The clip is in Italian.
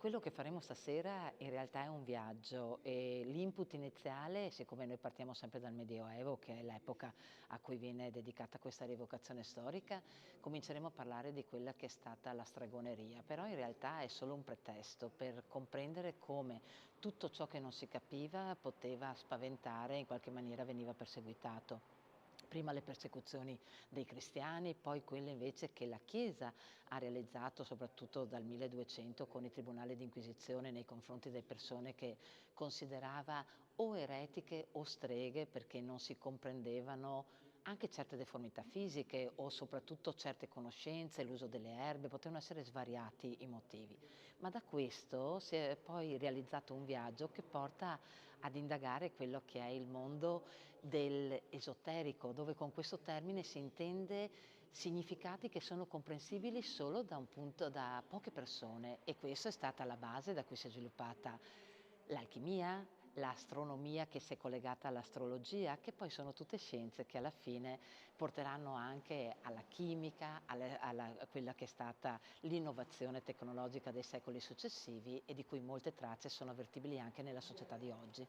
Quello che faremo stasera in realtà è un viaggio e l'input iniziale, siccome noi partiamo sempre dal Medioevo, che è l'epoca a cui viene dedicata questa rievocazione storica, cominceremo a parlare di quella che è stata la stregoneria, però in realtà è solo un pretesto per comprendere come tutto ciò che non si capiva poteva spaventare e in qualche maniera veniva perseguitato. Prima le persecuzioni dei cristiani, poi quelle invece che la Chiesa ha realizzato soprattutto dal 1200 con i tribunali di inquisizione nei confronti delle persone che considerava o eretiche o streghe perché non si comprendevano anche certe deformità fisiche o soprattutto certe conoscenze, l'uso delle erbe, potevano essere svariati i motivi. Ma da questo si è poi realizzato un viaggio che porta ad indagare quello che è il mondo dell'esoterico, dove con questo termine si intende significati che sono comprensibili solo da poche persone, e questa è stata la base da cui si è sviluppata l'alchimia, l'astronomia che si è collegata all'astrologia, che poi sono tutte scienze che alla fine porteranno anche alla chimica, a quella che è stata l'innovazione tecnologica dei secoli successivi e di cui molte tracce sono avvertibili anche nella società di oggi.